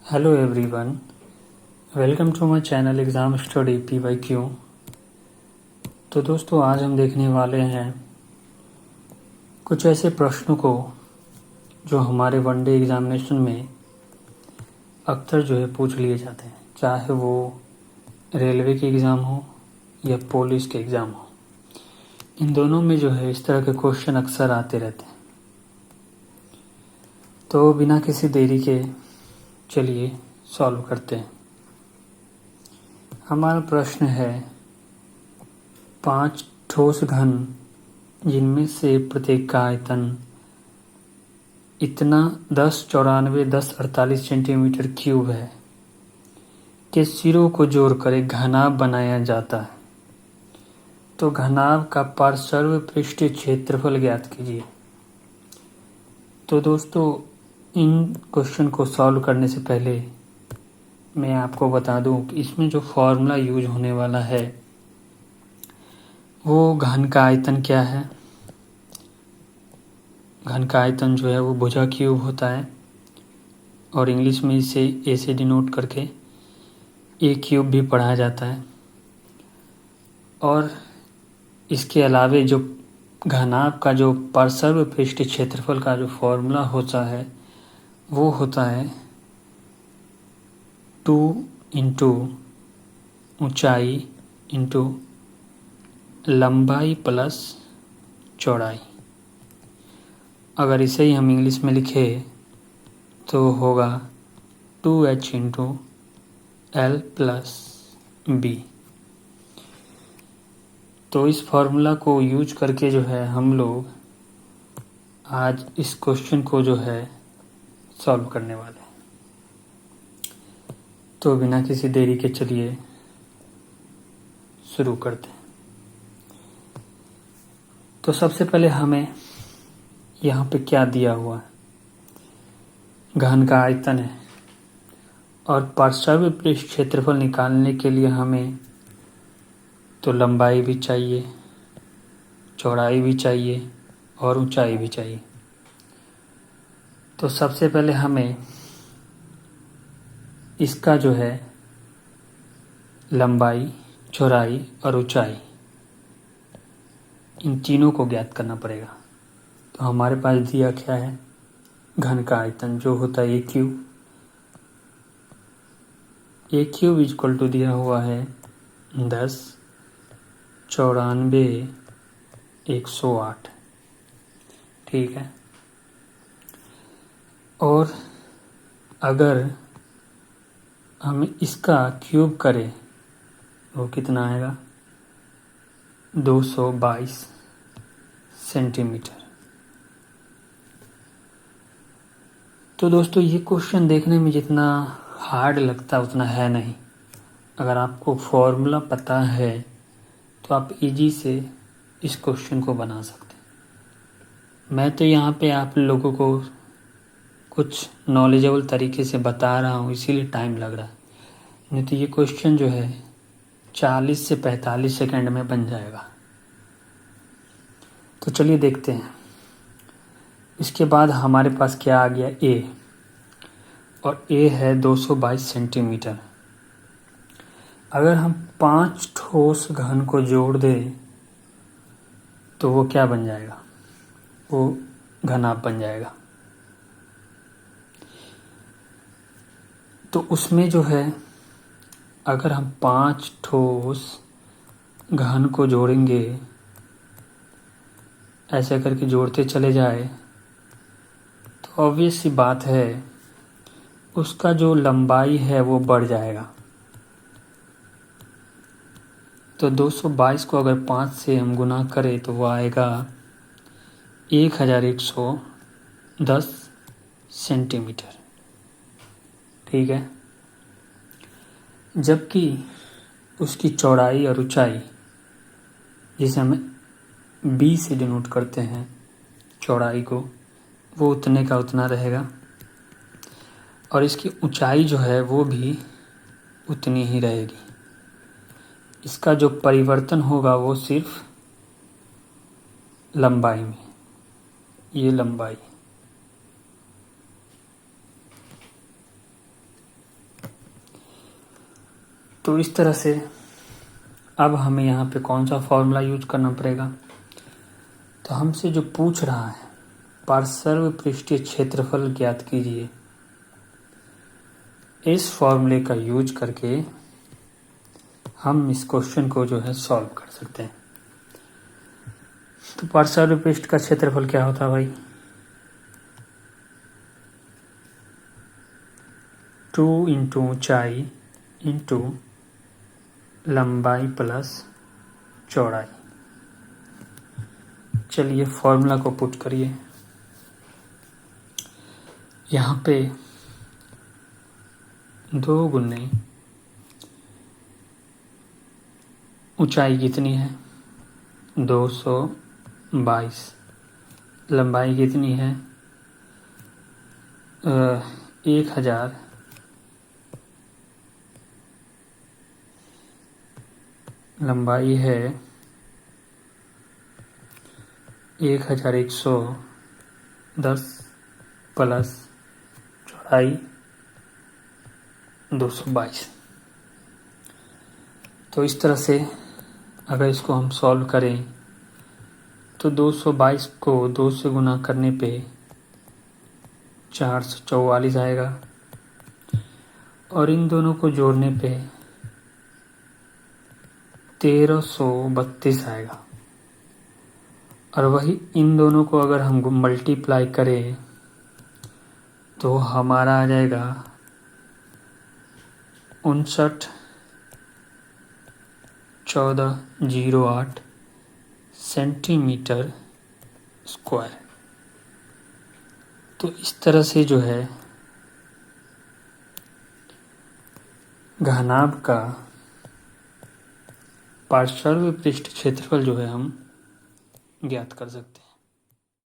Hello everyone, welcome to my channel exam study PYQ। तो दोस्तों, आज हम देखने वाले हैं कुछ ऐसे प्रश्नों को जो हमारे वनडे एग्ज़ामिनेशन में अक्सर पूछ लिए जाते हैं, चाहे वो रेलवे के एग्ज़ाम हो या पुलिस के एग्ज़ाम हो। इन दोनों में इस तरह के क्वेश्चन अक्सर आते रहते हैं। तो बिना किसी देरी के चलिए सॉल्व करते हैं। हमारा प्रश्न है 5 ठोस घन जिनमें से प्रत्येक का आयतन इतना 10 94 10 48 सेंटीमीटर क्यूब है के सिरों को जोड़कर एक घनाभ बनाया जाता है। तो घनाभ का पार्श्व पृष्ठीय क्षेत्रफल ज्ञात कीजिए। तो दोस्तों, इन क्वेश्चन को सॉल्व करने से पहले मैं आपको बता दूं कि इसमें जो फॉर्मूला यूज होने वाला है वो घन का आयतन क्या है। घन का आयतन वो भुजा क्यूब होता है और इंग्लिश में इसे ए से डिनोट करके ए क्यूब भी पढ़ा जाता है। और इसके अलावे जो घनाभ का जो पार्श्व पृष्ठीय क्षेत्रफल का जो फॉर्मूला होता है वो होता है 2 इंटू ऊंचाई इंटू लंबाई प्लस चौड़ाई। अगर इसे ही हम इंग्लिश में लिखे तो होगा 2h into L plus B। तो इस फॉर्मूला को यूज करके हम लोग आज इस क्वेश्चन को सॉल्व करने वाले हैं। तो बिना किसी देरी के चलिए शुरू करते हैं। तो सबसे पहले हमें यहाँ पे क्या दिया हुआ है, घन का आयतन है और पार्श्व पृष्ठ क्षेत्रफल निकालने के लिए हमें तो लंबाई भी चाहिए, चौड़ाई भी चाहिए और ऊंचाई भी चाहिए। तो सबसे पहले हमें इसका लंबाई, चौड़ाई और ऊंचाई, इन तीनों को ज्ञात करना पड़ेगा। तो हमारे पास दिया क्या है, घन का आयतन जो होता है ए क्यूब इक्वल टू दिया हुआ है 10 94 108। ठीक है। और अगर हम इसका क्यूब करें वो कितना आएगा, 222 सेंटीमीटर। तो दोस्तों, ये क्वेश्चन देखने में जितना हार्ड लगता उतना है नहीं। अगर आपको फॉर्मूला पता है तो आप इजी से इस क्वेश्चन को बना सकते हैं। मैं तो यहाँ पे आप लोगों को कुछ नॉलेजेबल तरीके से बता रहा हूँ, इसीलिए टाइम लग रहा है। नहीं तो ये क्वेश्चन 40 से 45 सेकंड में बन जाएगा। तो चलिए देखते हैं। इसके बाद हमारे पास क्या आ गया, ए, और ए है 222 सेंटीमीटर। अगर हम 5 ठोस घन को जोड़ दें तो वो क्या बन जाएगा, वो घनाभ बन जाएगा। तो उसमें अगर हम 5 ठोस घन को जोड़ेंगे, ऐसे करके जोड़ते चले जाए तो ऑब्वियस सी बात है उसका जो लंबाई है वो बढ़ जाएगा। तो 222 को अगर 5 से हम गुना करें तो वो आएगा 1110 सेंटीमीटर। ठीक है। जबकि उसकी चौड़ाई और ऊंचाई, जिसे हम B से डिनोट करते हैं चौड़ाई को, वो उतने का उतना रहेगा और इसकी ऊंचाई वो भी उतनी ही रहेगी। इसका जो परिवर्तन होगा वो सिर्फ लंबाई में, ये लंबाई। तो इस तरह से अब हमें यहाँ पे कौन सा फॉर्मूला यूज करना पड़ेगा, तो हमसे जो पूछ रहा है पार्श्व पृष्ठीय क्षेत्रफल ज्ञात कीजिए, इस फॉर्मूले का यूज करके हम इस क्वेश्चन को जो है सॉल्व कर सकते हैं। तो पार्श्व पृष्ठ का क्षेत्रफल क्या होता है भाई, 2 इंटू ऊंचाई इंटू लंबाई प्लस चौड़ाई। चलिए फॉर्मूला को पुट करिए। यहाँ पे 2 गुने ऊंचाई कितनी है 222, लंबाई कितनी है 1000, लंबाई है 1110 प्लस चौड़ाई 222। तो इस तरह से अगर इसको हम सॉल्व करें तो 222 को 2 से गुना करने पे 444 आएगा और इन दोनों को जोड़ने पे 1332 आएगा। और वही इन दोनों को अगर हम मल्टीप्लाई करें तो हमारा आ जाएगा 59,1408 सेंटीमीटर स्क्वायर। तो इस तरह से जो है घनाभ का पार्श्व पृष्ठ क्षेत्रफल जो है हम ज्ञात कर सकते हैं।